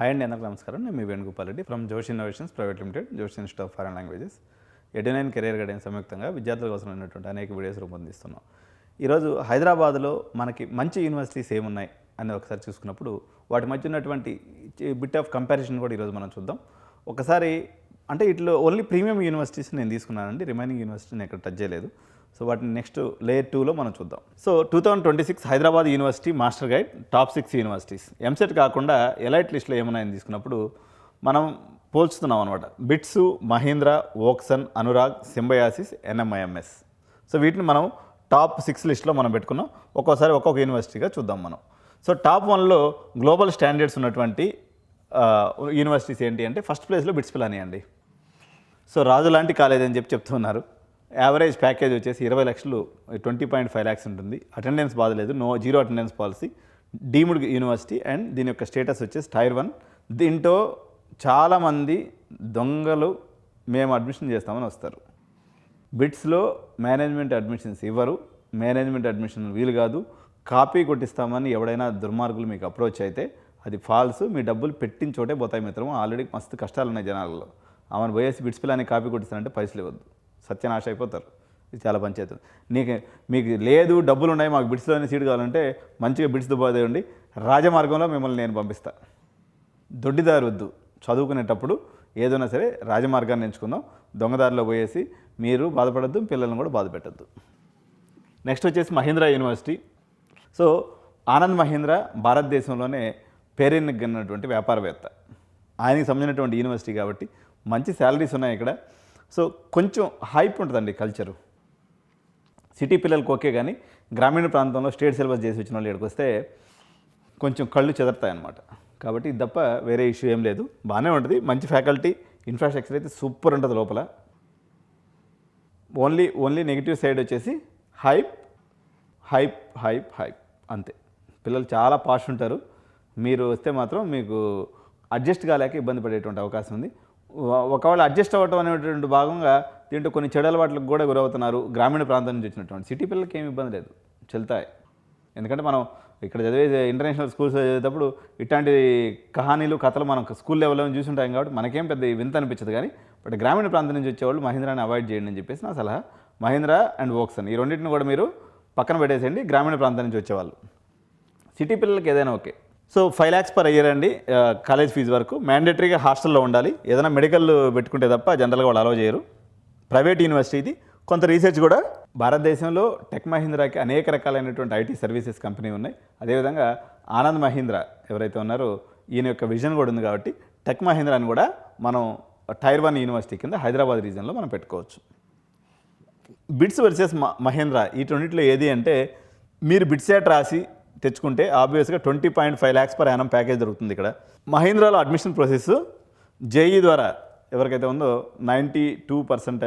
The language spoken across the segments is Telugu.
హాయ్ అండి, అందరికీ నమస్కారం. నేను మీ వేణుగోపాల్ రెడ్డి ఫ్రమ్ జోష్ ఇన్నోవేషన్స్ ప్రైవేట్ లిమిటెడ్, జోష్ institute of foreign languages, 89 career guidance సంయుక్తంగా విద్యార్థుల కోసం ఉన్నటువంటి అనేక వీడియోస్ రూపొందిస్తున్నాం. ఈరోజు హైదరాబాద్లో మనకి మంచి యూనివర్సిటీస్ ఏమున్నాయి అని ఒకసారి చూసుకున్నప్పుడు వాటి మధ్య ఉన్నటువంటి బిట్ ఆఫ్ కంపారిజన్ కూడా ఈరోజు మనం చూద్దాం. ఒకసారి అంటే ఇట్లో ఓన్లీ ప్రీమియం యూనివర్సిటీస్ నేను తీసుకున్నానండి, రిమైనింగ్ యూనివర్సిటీ నేను ఇక్కడ టచ్ చేయలేదు. సో వాటిని నెక్స్ట్ లేయర్ 2లో మనం చూద్దాం. So 2026 Hyderabad university master guide top 6 universities EAMCET కాకుండా ఎలైట్ లిస్ట్లో ఏమున్నాయని తీసుకున్నప్పుడు మనం పోల్చుతున్నాం అనమాట. బిట్స్, మహీంద్రా, వోక్సన్, అనురాగ్, సింబయాసిస్, ఎన్ఎంఐఎంఎస్. సో వీటిని మనం టాప్ 6 లిస్ట్లో మనం పెట్టుకున్నాం. ఒక్కోసారి ఒక్కొక్క యూనివర్సిటీగా చూద్దాం మనం. సో టాప్ 1లో గ్లోబల్ స్టాండర్డ్స్ ఉన్నటువంటి యూనివర్సిటీస్ ఏంటి అంటే ఫస్ట్ ప్లేస్లో బిట్స్ పిలానీ అండి. సో రాజు లాంటి కాలేజ్ అని చెప్తున్నారు. యావరేజ్ ప్యాకేజ్ వచ్చేసి 20 లక్షలు, 20.5 lakhs ఉంటుంది. అటెండెన్స్ బాధలేదు, zero attendance policy, deemed university and దీని యొక్క స్టేటస్ వచ్చేసి టైర్ 1. దీంట్లో చాలామంది దొంగలు మేము అడ్మిషన్ చేస్తామని వస్తారు. బిట్స్లో మేనేజ్మెంట్ అడ్మిషన్స్ ఇవ్వరు, మేనేజ్మెంట్ అడ్మిషన్ వీలు కాదు, కాపీ కొట్టిస్తామని ఎవడైనా దుర్మార్గులు మీకు అప్రోచ్ అయితే అది ఫాల్స్. మీ డబ్బులు పెట్టిన చోటే పోతాయి మిత్రము. ఆల్రెడీ మస్తు కష్టాలు ఉన్నాయి జనాలలో. ఆమెను పోయేసి బిట్స్ పిల్లని కాపీ కొట్టిస్తానంటే పైసలు ఇవ్వద్దు, సత్యనాశ అయిపోతారు. ఇది చాలా పంచాయతీ. మీకు లేదు డబ్బులు ఉన్నాయి, మాకు బిట్స్లోనే సీట్ కావాలంటే మంచిగా బిట్స్ దుబాదేయండి, రాజమార్గంలో మిమ్మల్ని నేను పంపిస్తా. దొడ్డిదారి వద్దు. చదువుకునేటప్పుడు ఏదైనా సరే రాజమార్గాన్ని ఎంచుకుందాం. దొంగదారిలో పోయేసి మీరు బాధపడద్దు, పిల్లలను కూడా బాధ పెట్టద్దు. నెక్స్ట్ వచ్చేసి మహీంద్రా యూనివర్సిటీ. సో ఆనంద్ మహీంద్రా భారతదేశంలోనే పేరెన్నికన్నటువంటి వ్యాపారవేత్త. ఆయనకి సంబంధించినటువంటి యూనివర్సిటీ కాబట్టి మంచి శాలరీస్ ఉన్నాయి ఇక్కడ. సో కొంచెం హైప్ ఉంటుందండి కల్చరు. సిటీ పిల్లలకు ఓకే, కానీ గ్రామీణ ప్రాంతంలో స్టేట్ సిలబస్ చేసి వచ్చిన వాళ్ళు ఇక్కడికి వస్తే కొంచెం కళ్ళు చెదరతాయి అన్నమాట. కాబట్టి ఇది తప్ప వేరే ఇష్యూ ఏం లేదు, బాగానే ఉంటుంది. మంచి ఫ్యాకల్టీ, ఇన్ఫ్రాస్ట్రక్చర్ అయితే సూపర్ ఉంటుంది లోపల. ఓన్లీ నెగిటివ్ సైడ్ వచ్చేసి హైప్ హైప్ హైప్ హైప్ అంతే. పిల్లలు చాలా పాష్ ఉంటారు. మీరు వస్తే మాత్రం మీకు అడ్జస్ట్ కాలేక ఇబ్బంది పడేటువంటి అవకాశం ఉంది. ఒకవేళ అడ్జస్ట్ అవ్వటం అనేటువంటి భాగంగా దీంట్లో కొన్ని చెడు అలవాట్లకు కూడా గురవుతున్నారు. గ్రామీణ ప్రాంతం నుంచి వచ్చినటువంటి సిటీ పిల్లలకి ఏమి ఇబ్బంది లేదు, చెల్తాయి. ఎందుకంటే మనం ఇక్కడ చదివే ఇంటర్నేషనల్ స్కూల్స్ చదివేటప్పుడు ఇట్లాంటి కహానీలు, కథలు మనం స్కూల్ లెవెల్లో చూసుంటాం కాబట్టి మనకేం పెద్ద వింత అనిపించదు. కానీ బట్ గ్రామీణ ప్రాంతం నుంచి వచ్చేవాళ్ళు మహీంద్రాని అవాయిడ్ చేయండి అని చెప్పేసి నా సలహా. మహీంద్రా అండ్ వోక్సన్ ఈ రెండింటిని కూడా మీరు పక్కన పెట్టేసేయండి గ్రామీణ ప్రాంతం నుంచి వచ్చేవాళ్ళు. సిటీ పిల్లలకి ఏదైనా okay. So 5 lakhs per year అండి కాలేజ్ ఫీజు వరకు. మ్యాండేటరీగా హాస్టల్లో ఉండాలి. ఏదైనా మెడికల్ పెట్టుకుంటే తప్ప జనరల్గా వాళ్ళు అలౌ చేయరు. ప్రైవేట్ యూనివర్సిటీ ఇది. కొంత రీసెర్చ్ కూడా భారతదేశంలో టెక్ మహీంద్రాకి అనేక రకాలైనటువంటి ఐటీ సర్వీసెస్ కంపెనీ ఉన్నాయి. అదేవిధంగా ఆనంద్ మహీంద్రా ఎవరైతే ఉన్నారో ఈయన యొక్క విజన్ కూడా ఉంది కాబట్టి టెక్ మహీంద్రాని కూడా మనం టైర్ 1 యూనివర్సిటీ కింద హైదరాబాద్ రీజన్లో మనం పెట్టుకోవచ్చు. బిట్స్ వర్సెస్ మహీంద్రా ఈ రెండింటిలో ఏది అంటే మీరు బిట్సెట్ రాసి తెచ్చుకుంటే ఆబ్వియస్గా 20.5 lakhs per annum ప్యాకేజ్ దొరుకుతుంది ఇక్కడ. మహీంద్రాలో అడ్మిషన్ ప్రాసెస్ జేఈ ద్వారా ఎవరికైతే ఉందో 90%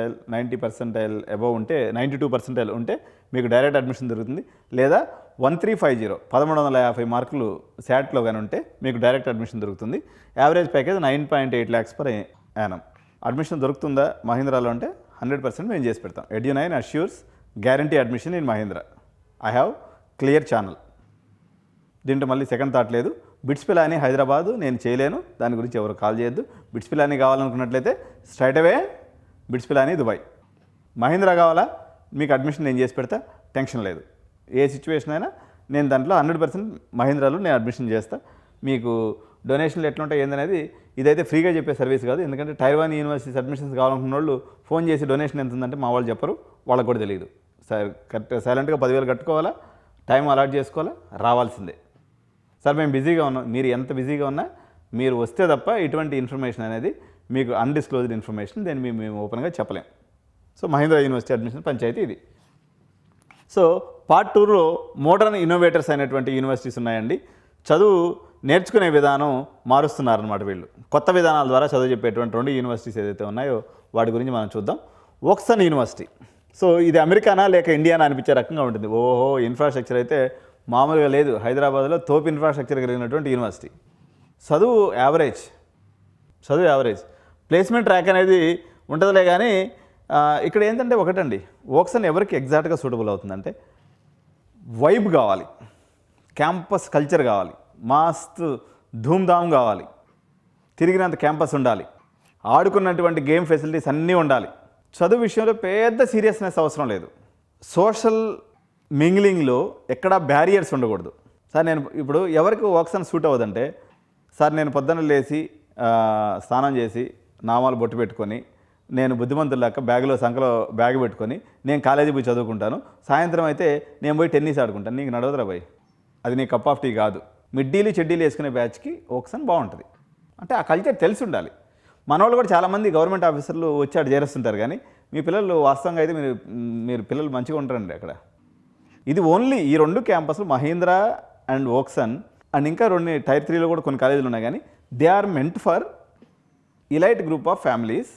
అబవ్ ఉంటే 92% ఉంటే మీకు డైరెక్ట్ అడ్మిషన్ దొరుకుతుంది. లేదా 1350 1350 మార్కులు శాట్లో కానీ ఉంటే మీకు డైరెక్ట్ అడ్మిషన్ దొరుకుతుంది. Average package 9.8 lakhs per annum. Admission దొరుకుతుందా మహీంద్రాలో అంటే 100% మేము చేసి పెడతాం. Edu9 assures guarantee admission in Mahindra. I have clear channel. దీంట్లో మళ్ళీ సెకండ్ థాట్ లేదు. బిట్స్ పిలానీ హైదరాబాదు నేను చేయలేను, దాని గురించి ఎవరు కాల్ చేయొద్దు. బిట్స్ పిలానీ కావాలనుకున్నట్లయితే స్ట్రైట్ అవే బిట్స్ పిలానీ దుబాయ్. మహీంద్రా కావాలా, మీకు అడ్మిషన్ నేను చేసి పెడతా, టెన్షన్ లేదు. ఏ సిచ్యువేషన్ అయినా నేను దాంట్లో 100% మహీంద్రాలో నేను అడ్మిషన్ చేస్తా. మీకు డొనేషన్లు ఎట్లుంటాయి ఏందనేది ఇదైతే ఫ్రీగా చెప్పే సర్వీస్ కాదు. ఎందుకంటే టైర్ 1 యూనివర్సిటీస్ అడ్మిషన్స్ కావాలనుకున్న వాళ్ళు ఫోన్ చేసి డొనేషన్ ఎంత ఉందంటే మా వాళ్ళు చెప్పరు, వాళ్ళకు కూడా తెలియదు. కరెక్ట్ సైలెంట్గా 10,000 కట్టుకోవాలా, టైం అలాట్ చేసుకోవాలా, రావాల్సిందే. సార్ మేము బిజీగా ఉన్నాం, మీరు ఎంత బిజీగా ఉన్నా మీరు వస్తే తప్ప ఇటువంటి ఇన్ఫర్మేషన్ అనేది మీకు అన్డిస్క్లోజ్డ్ ఇన్ఫర్మేషన్, దాన్ని మేము ఓపెన్గా చెప్పలేం. సో మహీంద్రా యూనివర్సిటీ అడ్మిషన్ పంచాయతీ ఇది. సో పార్ట్ 2లో మోడర్న్ ఇన్నోవేటర్స్ అయినటువంటి యూనివర్సిటీస్ ఉన్నాయండి. చదువు నేర్చుకునే విధానం మారుస్తున్నారన్నమాట వీళ్ళు. కొత్త విధానాల ద్వారా చదువు చెప్పేటువంటి 2 యూనివర్సిటీస్ ఏదైతే ఉన్నాయో వాటి గురించి మనం చూద్దాం. వోక్సన్ యూనివర్సిటీ. సో ఇది అమెరికానా లేక ఇండియానా అనిపించే రకంగా ఉంటుంది. ఓహో ఇన్ఫ్రాస్ట్రక్చర్ అయితే మామూలుగా లేదు. హైదరాబాద్లో తోపు ఇన్ఫ్రాస్ట్రక్చర్ కలిగినటువంటి యూనివర్సిటీ. చదువు యావరేజ్. ప్లేస్మెంట్ ట్రాక్ అనేది ఉంటుందిలే. కానీ ఇక్కడ ఏంటంటే ఒకటండి, వోక్సన్ ఎవరికి ఎగ్జాక్ట్గా సూటబుల్ అవుతుందంటే వైబ్ కావాలి, క్యాంపస్ కల్చర్ కావాలి, మస్తు ధూమ్ధామ్ కావాలి. తిరిగినంత క్యాంపస్ ఉండాలి, ఆడుకున్నటువంటి గేమ్ ఫెసిలిటీస్ అన్నీ ఉండాలి. చదువు విషయంలో పెద్ద సీరియస్నెస్ అవసరం లేదు. సోషల్ మింగ్లింగ్లో ఎక్కడా బ్యారియర్స్ ఉండకూడదు. సార్ నేను ఇప్పుడు ఎవరికి వర్క్సన్ సూట్ అవ్వదంటే, సార్ నేను పొద్దున్న లేచి స్నానం చేసి నామాలు బొట్టు పెట్టుకొని నేను బుద్ధిమంతులాక బ్యాగ్లో సంకలో బ్యాగ్ పెట్టుకొని నేను కాలేజీ పోయి చదువుకుంటాను, సాయంత్రం అయితే నేను పోయి టెన్నిస్ ఆడుకుంటాను. నీకు నడవదురా భయ్, అది నీ కప్ ఆఫ్ టీ కాదు. మిడ్డీలు చెడ్డీలు వేసుకునే బ్యాచ్కి వర్క్సన్ బాగుంటుంది. అంటే ఆ కల్చర్ తెలిసి ఉండాలి. మన వాళ్ళు కూడా చాలామంది గవర్నమెంట్ ఆఫీసర్లు వచ్చి అక్కడ చేరుస్తుంటారు, కానీ మీ పిల్లలు వాస్తవంగా అయితే మీరు పిల్లలు మంచిగా ఉంటారండి అక్కడ. ఇది ఓన్లీ ఈ 2 క్యాంపస్లు మహీంద్రా అండ్ వర్క్సన్ అండ్ ఇంకా 2 టైర్ 3లో కూడా కొన్ని కాలేజీలు ఉన్నాయి, కానీ they are meant for elite group of families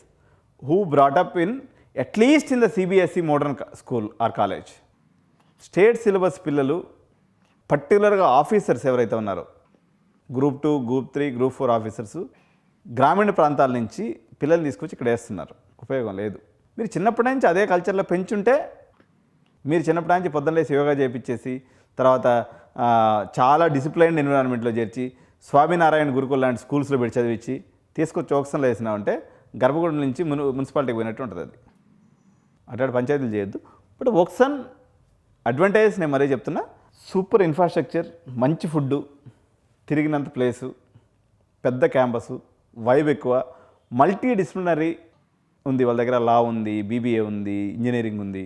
who brought up in at least in the CBSE modern school or college. State syllabus పిల్లలు పర్టికులర్గా ఆఫీసర్స్ ఎవరైతే ఉన్నారో గ్రూప్ 2, గ్రూప్ 3, గ్రూప్ 4 ఆఫీసర్సు గ్రామీణ ప్రాంతాల నుంచి పిల్లల్ని తీసుకొచ్చి ఇక్కడ వేస్తున్నారు. ఉపయోగం లేదు. మీరు చిన్నప్పటి నుంచి అదే కల్చర్లో పెంచుంటే, మీరు చిన్నప్పటి నుంచి పొద్దున్నేసి యోగా చేయించేసి తర్వాత చాలా డిసిప్లైన్డ్ ఎన్విరాన్మెంట్లో చేర్చి స్వామినారాయణ గురుకుల్ లాంటి స్కూల్స్లో పెట్టి చదివించి తీసుకొచ్చి వర్క్సన్లో వేసినామంటే గర్భగుడి నుంచి మున్సిపాలిటీకి పోయినట్టు ఉంటుంది. అది అట్లాంటి పంచాయతీలు చేయొద్దు. బట్ వర్క్సన్ అడ్వాంటేజెస్ నేను మరీ చెప్తున్నా. సూపర్ ఇన్ఫ్రాస్ట్రక్చర్, మంచి ఫుడ్డు, తిరిగినంత ప్లేసు, పెద్ద క్యాంపసు, వైబ్ ఎక్కువ, మల్టీ డిసిప్లినరీ ఉంది వాళ్ళ దగ్గర. లా ఉంది, బీబీఏ ఉంది, ఇంజనీరింగ్ ఉంది.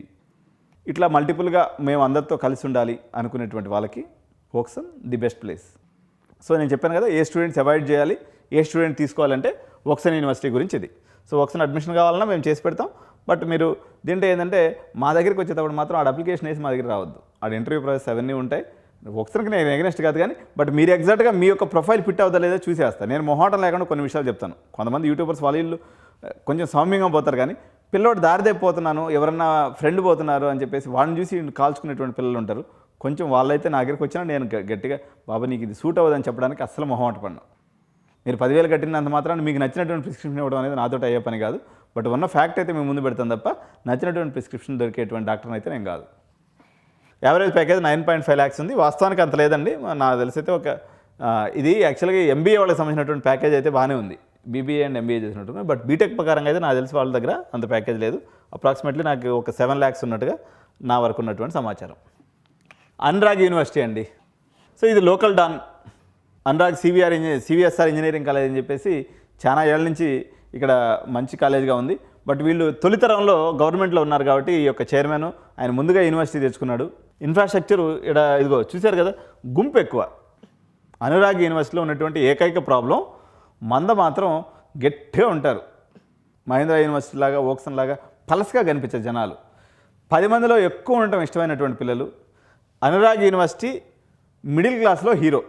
ఇట్లా మల్టిపుల్గా మేము అందరితో కలిసి ఉండాలి అనుకునేటువంటి వాళ్ళకి వర్క్సన్ ది బెస్ట్ ప్లేస్. సో నేను చెప్పాను కదా, ఏ స్టూడెంట్స్ అవాయిడ్ చేయాలి, ఏ స్టూడెంట్ తీసుకోవాలంటే వర్క్సన్ యూనివర్సిటీ గురించి ఇది. సో వర్క్సన్ అడ్మిషన్ కావాలన్నా మేము చేసి పెడతాం. బట్ మీరు దీంట్లో ఏంటంటే మా దగ్గరికి వచ్చేటప్పుడు మాత్రం ఆడ అప్లికేషన్ వేసి మా దగ్గర రావద్దు. ఆడ ఇంటర్వ్యూ ప్రాసెస్ అవన్నీ ఉంటాయి. వర్క్సన్కి నేను ఎగనెస్ట్ కాదు, కానీ బట్ మీరు ఎగ్జాక్ట్గా మీ యొక్క ప్రొఫైల్ ఫిట్ అవుతా లేదో చూసేస్తాను. నేను మొహాటం లేకుండా కొన్ని విషయాలు చెప్తాను. కొంతమంది యూట్యూబర్స్ వాళ్ళు కొంచెం సౌమ్యంగా పోతారు, కానీ పిల్లోడు దారిదైపోతున్నాను, ఎవరన్నా ఫ్రెండ్ పోతున్నారు అని చెప్పేసి వాళ్ళని చూసి కాల్చుకునేటువంటి పిల్లలు ఉంటారు. కొంచెం వాళ్ళైతే నా దగ్గరికి వచ్చినా నేను గట్టిగా బాబా నీకు ఇది సూట్ అవ్వదని చెప్పడానికి అస్సలు మొహమాట పడినా. మీరు 10,000 కట్టినంత మాత్రాన్ని మీకు నచ్చినటువంటి ప్రిస్క్రిప్షన్ ఇవ్వడం అనేది నాతో అయ్యే పని కాదు. బట్ ఉన్న ఫ్యాక్ట్ అయితే మేము ముందు పెడతాం తప్ప నచ్చినటువంటి ప్రిస్క్రిప్షన్ దొరికేటువంటి డాక్టర్ని అయితే నేను కాదు. యావరేజ్ ప్యాకేజ్ 9.5 lakhs ఉంది. వాస్తవానికి అంత లేదండి, నాకు తెలిసైతే ఇది యాక్చువల్గా ఎంబీఏ వాళ్ళకి సంబంధించినటువంటి ప్యాకేజ్ అయితే బాగానే ఉంది. బీబీఏ అండ్ ఎంబీఏ చేసినట్టు. బట్ బీటెక్ ప్రకారంగా అయితే నాకు తెలిసి వాళ్ళ దగ్గర అంత ప్యాకేజ్ లేదు. అప్రాక్సిమేట్లీ నాకు ఒక 7 lakhs ఉన్నట్టుగా నా వరకు ఉన్నటువంటి సమాచారం. అనురాగ్ యూనివర్సిటీ అండి. సో ఇది local don. Anurag CVSR engineering college అని చెప్పేసి చాలా ఏళ్ళ నుంచి ఇక్కడ మంచి కాలేజ్గా ఉంది. బట్ వీళ్ళు తొలితరంలో గవర్నమెంట్లో ఉన్నారు కాబట్టి ఈ యొక్క చైర్మన్ ఆయన ముందుగా యూనివర్సిటీ తెచ్చుకున్నాడు. ఇన్ఫ్రాస్ట్రక్చర్ ఇక్కడ ఇదిగో చూశారు కదా, గుంపు ఎక్కువ. అనురాగ్ యూనివర్సిటీలో ఉన్నటువంటి ఏకైక ప్రాబ్లం మంద మాత్రం గట్టిగా ఉంటారు. మహీంద్రా యూనివర్సిటీ లాగా వర్క్సన్ లాగా పలసగా కనిపించారు జనాలు. 10 మందిలో ఎక్కువ ఉండటం ఇష్టమైనటువంటి పిల్లలు. అనురాగ్ యూనివర్సిటీ మిడిల్ క్లాస్లో హీరో.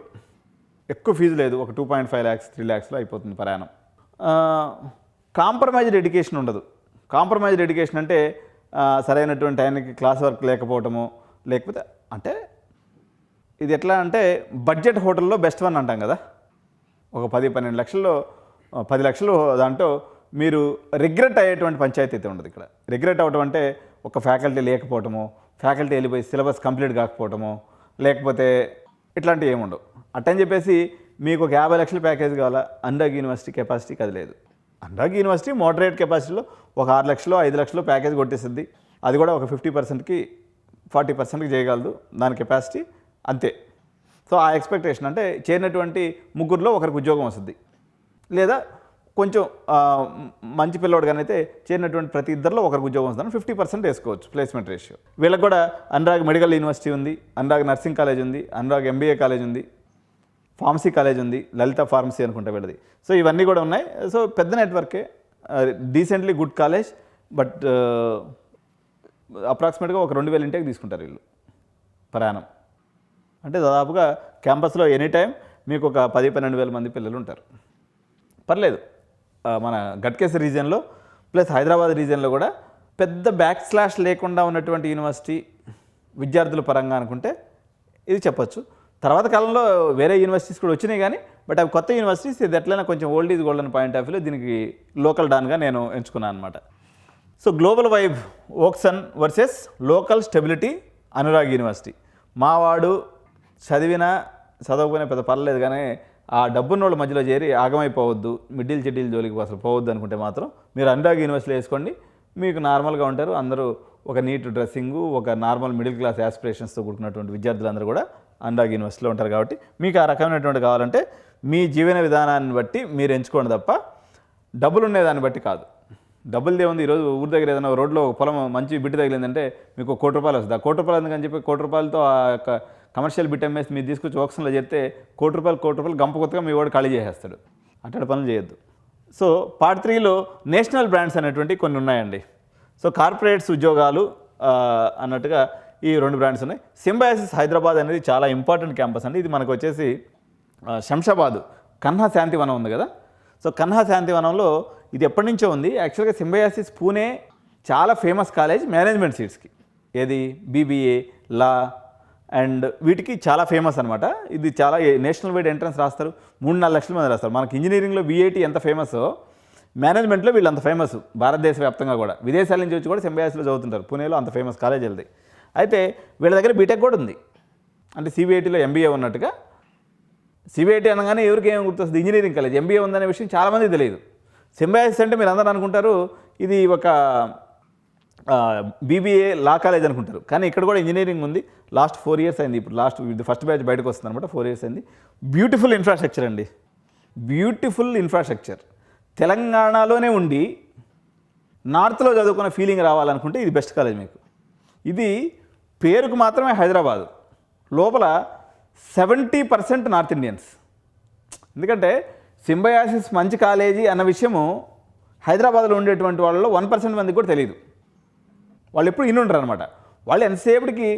ఎక్కువ ఫీజు లేదు, ఒక 2.5 lakhs 3 lakhsలో అయిపోతుంది ప్రయాణం. కాంప్రమైజ్డ్ ఎడ్యుకేషన్ ఉండదు. కాంప్రమైజ్డ్ ఎడ్యుకేషన్ అంటే సరైనటువంటి ఆయనకి క్లాస్ వర్క్ లేకపోవటము, లేకపోతే అంటే ఇది ఎట్లా అంటే బడ్జెట్ హోటల్లో బెస్ట్ వన్ అంటాం కదా, ఒక 10-12 లక్షల్లో 10 లక్షలు దాంట్లో మీరు రిగ్రెట్ అయ్యేటువంటి పంచాయతీ అయితే ఉండదు ఇక్కడ. రిగ్రెట్ అవ్వటం అంటే ఒక ఫ్యాకల్టీ లేకపోవటము, ఫ్యాకల్టీ వెళ్ళిపోయి సిలబస్ కంప్లీట్ కాకపోవటము, లేకపోతే ఇట్లాంటివి ఏముండవు. అట్టని చెప్పేసి మీకు ఒక 50 లక్షల ప్యాకేజ్ కావాలా, అనురాగ్ యూనివర్సిటీ కెపాసిటీకి అది లేదు. అనురాగ్ యూనివర్సిటీ మోడరేట్ కెపాసిటీలో ఒక 6 లక్షలు 5 లక్షలు ప్యాకేజ్ కొట్టేస్తుంది. అది కూడా ఒక 50%కి 40%కి చేయగలదు దాని కెపాసిటీ, అంతే. సో ఆ ఎక్స్పెక్టేషన్ అంటే చేరినటువంటి 3గురిలో ఒకరికి ఉద్యోగం వస్తుంది, లేదా కొంచెం మంచి పిల్లవాడుగానైతే చేరినటువంటి ప్రతి ఇద్దరిలో ఒకరికి ఉద్యోగం వస్తుంది. 50% వేసుకోవచ్చు ప్లేస్మెంట్ రేషియో. వీళ్ళకి కూడా అనురాగ్ మెడికల్ యూనివర్సిటీ ఉంది, అనురాగ్ నర్సింగ్ కాలేజ్ ఉంది, అనురాగ్ ఎంబీఏ కాలేజ్ ఉంది, ఫార్మసీ కాలేజ్ ఉంది, లలిత ఫార్మసీ అనుకుంటా వీళ్ళది. సో ఇవన్నీ కూడా ఉన్నాయి. సో పెద్ద నెట్వర్కే, డీసెంట్లీ గుడ్ కాలేజ్. బట్ అప్రాక్సిమేట్గా ఒక 2,000 ఇంటేకి తీసుకుంటారు వీళ్ళు ప్రయాణం. అంటే దాదాపుగా క్యాంపస్లో ఎనీ టైం మీకు ఒక 10-12 వేల మంది పిల్లలు ఉంటారు. పర్లేదు. మన గట్కేసర్ రీజియన్లో ప్లస్ హైదరాబాద్ రీజియన్లో కూడా పెద్ద బ్యాక్ స్లాష్ లేకుండా ఉన్నటువంటి యూనివర్సిటీ విద్యార్థుల పరంగా అనుకుంటే ఇది చెప్పొచ్చు. తర్వాత కాలంలో వేరే యూనివర్సిటీస్ కూడా వచ్చినాయి, కానీ బట్ అవి కొత్త యూనివర్సిటీస్. ఇది ఎట్లయినా కొంచెం ఓల్డ్ ఈజ్ గోల్డ్ అనే పాయింట్ ఆఫ్ వ్యూలో దీనికి లోకల్ డాన్గా నేను ఎంచుకున్నాను అనమాట. So global vibe Woxsen versus local stability Anurag university. మావాడు చదివినా చదవకపోయినా పెద్ద పర్లేదు, కానీ ఆ డబ్బున్న వాళ్ళ మధ్యలో చేరి ఆగమైపోవద్దు, మిడిల్ చెడ్డీల జోలికి అసలు పోవద్దు అనుకుంటే మాత్రం మీరు అనురాగ్ యూనివర్సిటీలో వేసుకోండి. మీకు నార్మల్గా ఉంటారు. అందరూ ఒక నీట్ డ్రెస్సింగు, ఒక నార్మల్ మిడిల్ క్లాస్ యాస్పిరేషన్స్తో కూడుకున్నటువంటి విద్యార్థులందరూ కూడా అనురాగ్ యూనివర్సిటీలో ఉంటారు. కాబట్టి మీకు ఆ రకమైనటువంటి కావాలంటే మీ జీవన విధానాన్ని బట్టి మీరు ఎంచుకోండి తప్ప డబ్బులు ఉండేదాన్ని బట్టి కాదు. డబ్బులు ఏముంది, ఈరోజు ఊరి దగ్గర ఏదైనా రోడ్లో పొలం మంచి బిట్టు తగిలిందంటే మీకు ₹1 కోటి వస్తుంది. ఆ ₹1 కోటి ఎందుకని చెప్పి ₹1 కోటితో ఆ యొక్క కమర్షియల్ బిట్ అమ్మేసి మీరు తీసుకొచ్చి ఆక్షన్లో చేస్తే ₹1 కోటి గంప కొత్తగా మీ వాడు ఖాళీ చేసేస్తాడు. అట్లాంటి పనులు చేయొద్దు. సో పార్ట్ 3లో నేషనల్ బ్రాండ్స్ అనేటువంటి కొన్ని ఉన్నాయండి. సో కార్పొరేట్స్ ఉద్యోగాలు అన్నట్టుగా ఈ 2 బ్రాండ్స్ ఉన్నాయి. సింబయాసిస్ హైదరాబాద్ అనేది చాలా ఇంపార్టెంట్ క్యాంపస్ అండి. ఇది మనకు వచ్చేసి శంషాబాద్ కన్హా శాంతివనం ఉంది కదా. సో కన్హా శాంతివనంలో ఇది ఎప్పటి నుంచో ఉంది. యాక్చువల్గా సింబయాసిస్ పూణే చాలా ఫేమస్ కాలేజ్ మేనేజ్మెంట్ సీట్స్కి. ఏది బీబీఏ, లా అండ్ వీటికి చాలా ఫేమస్ అనమాట. ఇది చాలా నేషనల్ వైడ్ ఎంట్రన్స్ రాస్తారు. 3-4 లక్షల మంది రాస్తారు. మనకి ఇంజనీరింగ్లో బీఐటీ ఎంత ఫేమసో మేనేజ్మెంట్లో వీళ్ళు అంత ఫేమస్ భారతదేశ వ్యాప్తంగా కూడా. విదేశాల నుంచి వచ్చి కూడా సింబయాసిస్లో చదువుతుంటారు. పూణేలో అంత ఫేమస్ కాలేజ్ వెళ్తాయి. అయితే వీళ్ళ దగ్గర బీటెక్ కూడా ఉంది. అంటే సిబిఐటీలో ఎంబీఏ ఉన్నట్టుగా. సిబిఐటీ అనగానే ఎవరికి ఏం గుర్తొస్తుంది, ఇంజనీరింగ్ కాలేజ్. ఎంబీఏ ఉందనే విషయం చాలామంది తెలియదు. సింబయాసిస్ అంటే మీరు అందరూ అనుకుంటారు ఇది ఒక బీబీఏ లా కాలేజ్ అనుకుంటారు. కానీ ఇక్కడ కూడా ఇంజనీరింగ్ ఉంది. లాస్ట్ 4 years అయింది. ఇప్పుడు ఫస్ట్ బ్యాచ్ బయటకు వస్తుంది అనమాట. 4 years అయింది. బ్యూటిఫుల్ ఇన్ఫ్రాస్ట్రక్చర్ అండి. Beautiful infrastructure. తెలంగాణలోనే ఉండి నార్త్లో చదువుకున్న ఫీలింగ్ రావాలనుకుంటే ఇది బెస్ట్ కాలేజ్ మీకు. ఇది పేరుకు మాత్రమే హైదరాబాదు, లోపల 70% నార్త్ ఇండియన్స్. ఎందుకంటే సింబయాసిస్ మంచి కాలేజీ అన్న విషయము హైదరాబాద్లో ఉండేటువంటి వాళ్ళలో 1% మందికి కూడా తెలియదు. వాళ్ళు ఎప్పుడు ఇన్నుంటారు అనమాట. వాళ్ళు ఎంతసేపటికి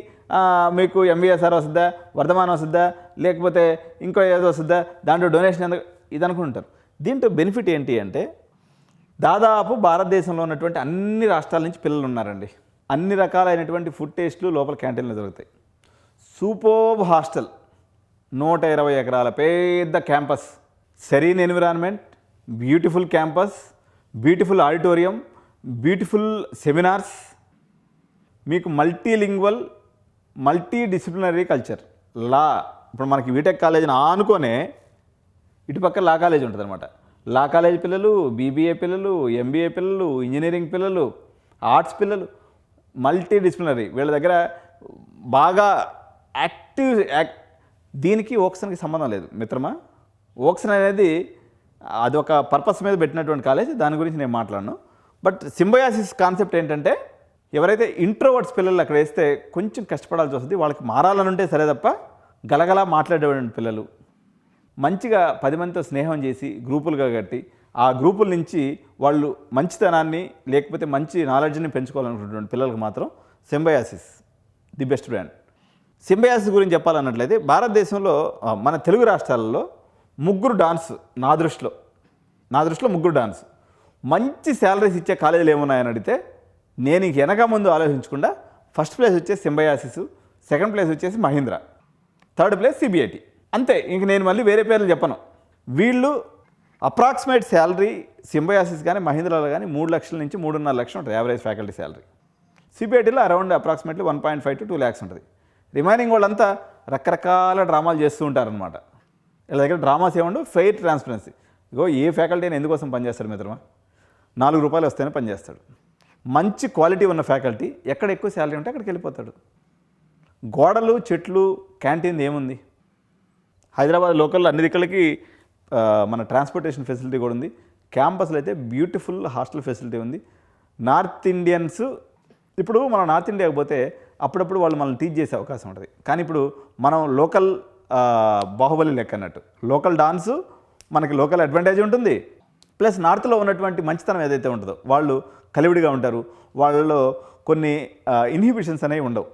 మీకు ఎంబీఎస్ఆర్ వస్తుందా, వర్ధమానం వస్తుందా, లేకపోతే ఇంకో ఏదో వస్తుందా, దాంట్లో డొనేషన్ ఎంత ఇది అనుకుంటారు. దీంట్లో బెనిఫిట్ ఏంటి అంటే దాదాపు భారతదేశంలో ఉన్నటువంటి అన్ని రాష్ట్రాల నుంచి పిల్లలు ఉన్నారండి. అన్ని రకాలైనటువంటి ఫుడ్ టేస్ట్లు లోపల క్యాంటీన్లో దొరుకుతాయి. సూపర్బ్ హాస్టల్, 120 ఎకరాల పెద్ద campus, serene environment, beautiful campus, beautiful auditorium, beautiful seminars, మీకు మల్టీలింగ్వల్ మల్టీ డిసిప్లినరీ కల్చర్. లా ఇప్పుడు మనకి బీటెక్ కాలేజీని ఆనుకొనే ఇటుపక్క లా కాలేజ్ ఉంటుంది అనమాట. లా కాలేజ్ పిల్లలు, బీబీఏ పిల్లలు, ఎంబీఏ పిల్లలు, ఇంజనీరింగ్ పిల్లలు, ఆర్ట్స్ పిల్లలు, మల్టీ డిసిప్లినరీ. వీళ్ళ దగ్గర బాగా దీనికి ఓక్సన్కి సంబంధం లేదు మిత్రమా. ఓక్సన్ అనేది అది ఒక పర్పస్ మీద పెట్టినటువంటి కాలేజ్, దాని గురించి నేను మాట్లాడను. బట్ సింబయాసిస్ కాన్సెప్ట్ ఏంటంటే ఎవరైతే ఇంట్రోవర్ట్స్ పిల్లలు అక్కడ వేస్తే కొంచెం కష్టపడాల్సి వస్తుంది. వాళ్ళకి మారాలని ఉంటే సరే తప్ప గలగలా మాట్లాడేటువంటి పిల్లలు మంచిగా 10 మందితో స్నేహం చేసి గ్రూపులుగా కట్టి ఆ గ్రూపుల నుంచి వాళ్ళు మంచితనాన్ని లేకపోతే మంచి నాలెడ్జ్ని పెంచుకోవాలనుకున్నటువంటి పిల్లలకు మాత్రం Symbiosis the best brand. Symbiosis గురించి చెప్పాలన్నట్లయితే భారతదేశంలో మన తెలుగు రాష్ట్రాలలో ముగ్గురు డాన్స్ నా దృష్టిలో 3 డాన్స్ మంచి శాలరీస్ ఇచ్చే కాలేజీలు ఏమున్నాయని అడిగితే నేను ఇంక వెనక ముందు ఆలోచించకుండా ఫస్ట్ ప్లేస్ వచ్చేసి సింబయాసిస్, సెకండ్ ప్లేస్ వచ్చేసి మహీంద్రా, థర్డ్ ప్లేస్ సిబిఐటి. అంతే, ఇంక నేను మళ్ళీ వేరే పేర్లు చెప్పను. వీళ్ళు అప్రాక్సిమేట్ శాలరీ సింబయాసిస్ కానీ మహీంద్రాలో కానీ 3 లక్షల నుంచి 3.5 లక్షలు ఉంటుంది యావరేజ్ ఫ్యాకల్టీ శాలరీ. సిబిఐటీలో అరౌండ్ అప్రాక్సిమేట్లీ 1.5 to 2 lakhs ఉంటుంది. రిమైనింగ్ వాళ్ళంతా రకరకాల డ్రామాలు చేస్తూ ఉంటారనమాట. వీళ్ళ దగ్గర డ్రామాస్ ఏముండవు, ఫెయిర్ ట్రాన్స్పరెన్సీ. ఇగో ఏ ఫ్యాకల్టీ అయినా ఎందుకోసం పనిచేస్తాడు మిత్రమా, ₹4 వస్తేనే పనిచేస్తాడు. మంచి క్వాలిటీ ఉన్న ఫ్యాకల్టీ ఎక్కడ ఎక్కువ శాలరీ ఉంటే అక్కడికి వెళ్ళిపోతాడు. గోడలు, చెట్లు, క్యాంటీన్ ఏముంది. హైదరాబాద్ లోకల్లో అన్ని దిక్కులకి మన ట్రాన్స్పోర్టేషన్ ఫెసిలిటీ కూడా ఉంది. క్యాంపస్లో అయితే బ్యూటిఫుల్ హాస్టల్ ఫెసిలిటీ ఉంది. నార్త్ ఇండియన్స్ ఇప్పుడు మనం నార్త్ ఇండియాకి పోతే అప్పుడప్పుడు వాళ్ళు మనల్ని టీచ్ చేసే అవకాశం ఉంటుంది. కానీ ఇప్పుడు మనం లోకల్ బాహుబలి లెక్క అన్నట్టు లోకల్ డాన్సు మనకి లోకల్ అడ్వాంటేజ్ ఉంటుంది. ప్లస్ నార్త్లో ఉన్నటువంటి మంచితనం ఏదైతే ఉంటుందో వాళ్ళు కలివిడిగా ఉంటారు. వాళ్ళలో కొన్ని ఇన్హిబిషన్స్ అనేవి ఉండవు.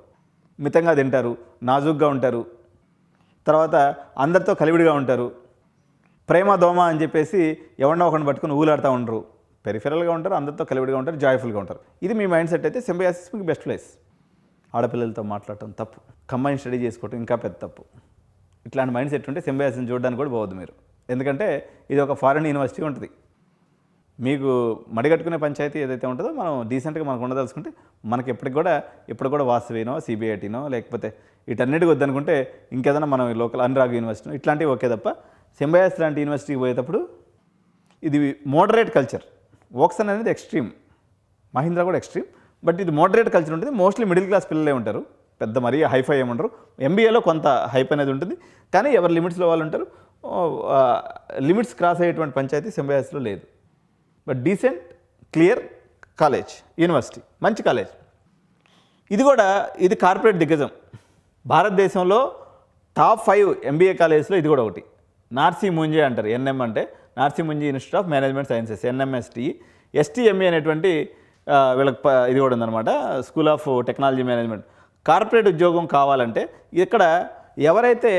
మితంగా తింటారు, నాజుగ్గా ఉంటారు, తర్వాత అందరితో కలివిడిగా ఉంటారు. ప్రేమ దోమ అని చెప్పేసి ఎవరినో ఒకరిని పట్టుకుని ఊలాడుతూ ఉండరు. పెరిఫెరల్గా ఉంటారు, అందరితో కలివిడిగా ఉంటారు, జాయ్ఫుల్గా ఉంటారు. ఇది మీ మైండ్ సెట్ అయితే సింబయాసిస్ మీకు బెస్ట్ ప్లేస్. ఆడపిల్లలతో మాట్లాడటం తప్పు, కంబైన్ స్టడీ చేసుకోవటం ఇంకా పెద్ద తప్పు. ఇట్లాంటి మైండ్ సెట్ ఉంటే సింబయాసిస్ని చూడడానికి కూడా పోవద్దు మీరు. ఎందుకంటే ఇది ఒక ఫారెన్ యూనివర్సిటీ ఉంటుంది. మీకు మడిగట్టుకునే పంచాయతీ ఏదైతే ఉంటుందో మనం డీసెంట్గా మనకు ఉండదలుచుకుంటే మనకి ఎప్పుడు కూడా వాసవినో సిబిఐటీనో లేకపోతే వీటన్నిటికి వద్దనుకుంటే ఇంకేదైనా మనం లోకల్ అనురాగ్ యూనివర్సిటీ ఇట్లాంటివి ఓకే తప్ప సింబయాసిస్ లాంటి యూనివర్సిటీకి పోయేటప్పుడు ఇది మోడరేట్ కల్చర్. వోక్సన్ అనేది ఎక్స్ట్రీమ్, మహీంద్రా కూడా ఎక్స్ట్రీమ్, బట్ ఇది మోడరేట్ కల్చర్ ఉంటుంది. మోస్ట్లీ మిడిల్ క్లాస్ పిల్లలే ఉంటారు, పెద్ద మరీ హైఫై ఏమంటారు. ఎంబీఏలో కొంత హైప్ అనేది ఉంటుంది, కానీ ఎవరి లిమిట్స్లో వాళ్ళు ఉంటారు. లిమిట్స్ క్రాస్ అయ్యేటువంటి పంచాయతీ సింబయాసిస్లో లేదు. But decent clear college, university, మంచి కాలేజ్. ఇది కార్పొరేట్ దిగ్గజం. భారతదేశంలో టాప్ 5 ఎంబీఏ కాలేజెస్లో ఇది కూడా ఒకటి. నార్సీ ముంజే అంటారు, ఎన్ఎం అంటే Narsee ముంజే institute of management sciences, ఎన్ఎంఎస్టీ. ఎస్టీఎంఏ అనేటువంటి వీళ్ళకి ఇది కూడా ఉందన్నమాట, school of technology management. Corporate ఉద్యోగం కావాలంటే ఇక్కడ ఎవరైతే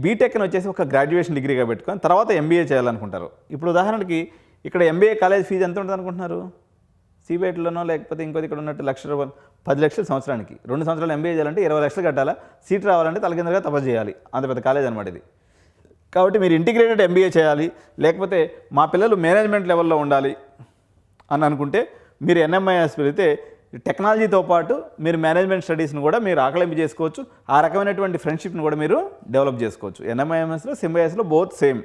బీటెక్ని వచ్చేసి ఒక గ్రాడ్యుయేషన్ డిగ్రీగా పెట్టుకొని తర్వాత ఎంబీఏ చేయాలనుకుంటారు. ఇప్పుడు ఉదాహరణకి ఇక్కడ ఎంబీఏ కాలేజ్ ఫీజు ఎంత ఉంటుంది అనుకుంటున్నారు? సిబిఐటీలోనో లేకపోతే ఇంకోటి ఇక్కడ ఉన్నట్టు ₹1,00,000 10 లక్షలు సంవత్సరానికి. 2 సంవత్సరాలు ఎంబీఏ చేయాలంటే 20 లక్షలు కట్టాలా, సీట్ రావాలంటే తలకిందగా తపస్సు చేయాలి. అంత పెద్ద కాలేజ్ అనమాట ఇది. కాబట్టి మీరు ఇంటిగ్రేటెడ్ ఎంబీఏ చేయాలి, లేకపోతే మా పిల్లలు మేనేజ్మెంట్ లెవెల్లో ఉండాలి అని అనుకుంటే మీరు ఎన్ఎంఐఎస్ వెళితే టెక్నాలజీతో పాటు మీరు మేనేజ్మెంట్ స్టడీస్ని కూడా మీరు ఆకలింపు చేసుకోవచ్చు. ఆ రకమైనటువంటి ఫ్రెండ్షిప్ని కూడా మీరు డెవలప్ చేసుకోవచ్చు. ఎన్ఎంఐఎంఎస్లో సింబయాసిస్లో బోత్ సేమ్.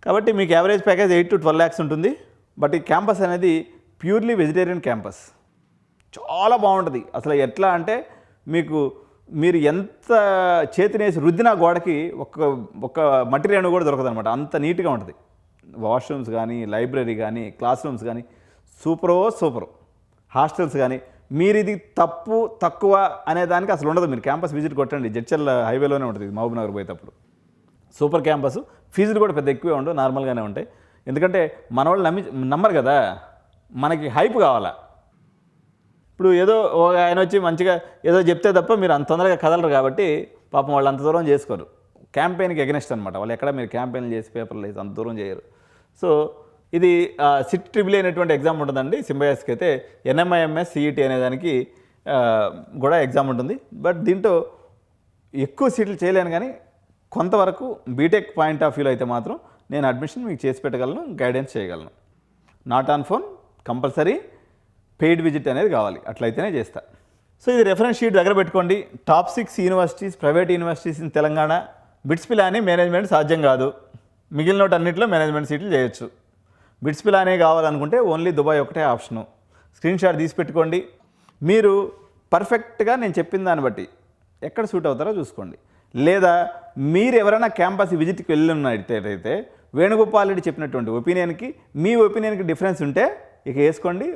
కాబట్టి మీకు యావరేజ్ ప్యాకేజ్ 8 to 12 lakhs ఉంటుంది. బట్ ఈ క్యాంపస్ అనేది ప్యూర్లీ వెజిటేరియన్ క్యాంపస్, చాలా బాగుంటుంది. అసలు ఎట్లా అంటే మీరు ఎంత చేతినేసి రుద్దిన గోడకి ఒక మటీరియల్ కూడా దొరకదు అనమాట, అంత నీట్గా ఉంటుంది. వాష్రూమ్స్ కానీ, లైబ్రరీ కానీ, క్లాస్ రూమ్స్ కానీ సూపరు. హాస్టల్స్ కానీ, మీరు ఇది తక్కువ అనే దానికి అసలు ఉండదు. మీరు క్యాంపస్ విజిట్ కొట్టండి, జడ్చర్ల హైవేలోనే ఉంటుంది, మహబూబ్ నగర్ పోయేటప్పుడు. Super campus. ఫీజులు కూడా పెద్ద ఎక్కువే ఉండవు, నార్మల్గానే ఉంటాయి. ఎందుకంటే మన వాళ్ళు నమ్మరు కదా, మనకి హైప్ కావాలా. ఇప్పుడు ఏదో ఆయన వచ్చి మంచిగా ఏదో చెప్తే తప్ప మీరు అంత తొందరగా కదలరు కాబట్టి పాపం వాళ్ళు అంత దూరం చేసుకోరు. క్యాంపెయిన్కి ఎగనెస్ట్ అనమాట వాళ్ళు. ఎక్కడ మీరు క్యాంపెయిన్లు చేసి పేపర్లు వేసి అంత దూరం చేయరు. సో ఇది సిట్ ట్రిబుల్ అనేటువంటి ఎగ్జామ్ ఉంటుందండి సింబయాసిస్కి. అయితే ఎన్ఎంఐఎంఎస్ సిఈటీ అనేదానికి కూడా ఎగ్జామ్ ఉంటుంది. బట్ దీంట్లో ఎక్కువ సీట్లు చేయలేను, కానీ కొంతవరకు బీటెక్ పాయింట్ ఆఫ్ వ్యూలో అయితే మాత్రం నేను అడ్మిషన్ మీకు చేసి పెట్టగలను, గైడెన్స్ చేయగలను. Not on phone, compulsory paid visit అనేది కావాలి, అట్లయితేనే చేస్తా. సో ఇది రెఫరెన్స్ షీట్ దగ్గర పెట్టుకోండి. Top 6 universities, private universities in Telangana. Bits Pilani management సాధ్యం కాదు, మిగిలిన అన్నింటిలో మేనేజ్మెంట్ సీట్లు చేయొచ్చు. బిట్స్ పిలానే కావాలనుకుంటే ఓన్లీ దుబాయ్ ఒకటే ఆప్షను. స్క్రీన్ షాట్ తీసి పెట్టుకోండి. మీరు పర్ఫెక్ట్గా నేను చెప్పిన దాన్ని బట్టి ఎక్కడ సూట్ అవుతారో చూసుకోండి. లేదా మీరు ఎవరైనా క్యాంపస్ విజిట్కి వెళ్ళినట్టయితే వేణుగోపాల్ రెడ్డి చెప్పినటువంటి ఒపీనియన్కి మీ ఒపీనియన్కి డిఫరెన్స్ ఉంటే ఇక వేసుకోండి.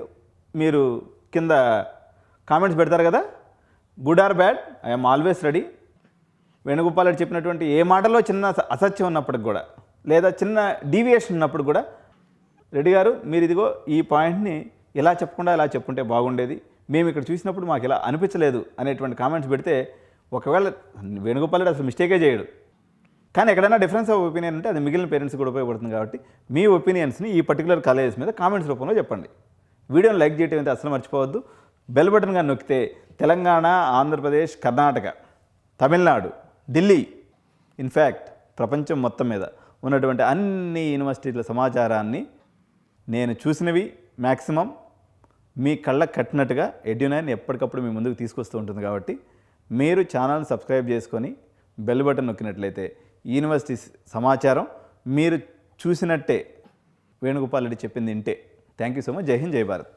మీరు కింద కామెంట్స్ పెడతారు కదా, good or bad, I'm always ready. Venugopal Reddy చెప్పినటువంటి ఏ మాటలో చిన్న అసత్యం ఉన్నప్పటికి కూడా, లేదా చిన్న డీవియేషన్ ఉన్నప్పుడు కూడా, రెడ్డి గారు మీరు ఇదిగో ఈ పాయింట్ని ఇలా చెప్పకుండా ఇలా చెప్పుంటే బాగుండేది, మేము ఇక్కడ చూసినప్పుడు మాకు ఇలా అనిపించలేదు అనేటువంటి కామెంట్స్ పెడితే, ఒకవేళ వేణుగోపాల్ రెడ్డి అసలు మిస్టేకే చేయడు, కానీ ఎక్కడైనా డిఫరెన్స్ ఆఫ్ ఒపీనియన్ ఉంటే అది మిగిలిన పేరెంట్స్ కూడా ఉపయోగపడుతుంది. కాబట్టి మీ ఒపీనియన్స్ని ఈ పర్టికులర్ కాలేజెస్ మీద కామెంట్స్ రూపంలో చెప్పండి. వీడియోని లైక్ చేయడం అయితే అసలు మర్చిపోవద్దు. బెల్ బటన్గా నొక్కితే తెలంగాణ, ఆంధ్రప్రదేశ్, కర్ణాటక, తమిళనాడు, ఢిల్లీ, ఇన్ఫ్యాక్ట్ ప్రపంచం మొత్తం మీద ఉన్నటువంటి అన్ని యూనివర్సిటీల సమాచారాన్ని నేను చూసినవి మ్యాక్సిమం మీ కళ్ళకు కట్టినట్టుగా ఎడ్యునైన్ ఎప్పటికప్పుడు మీ ముందుకు తీసుకొస్తూ ఉంటుంది. కాబట్టి మీరు ఛానల్ సబ్స్క్రైబ్ చేసుకొని బెల్ బటన్ నొక్కినట్లయితే యూనివర్సిటీ సమాచారం మీరు చూసినట్టే వేణుగోపాల్ రెడ్డి చెప్పింది ఇంటే. Thank you so much. జై హింద్, జై భారత్.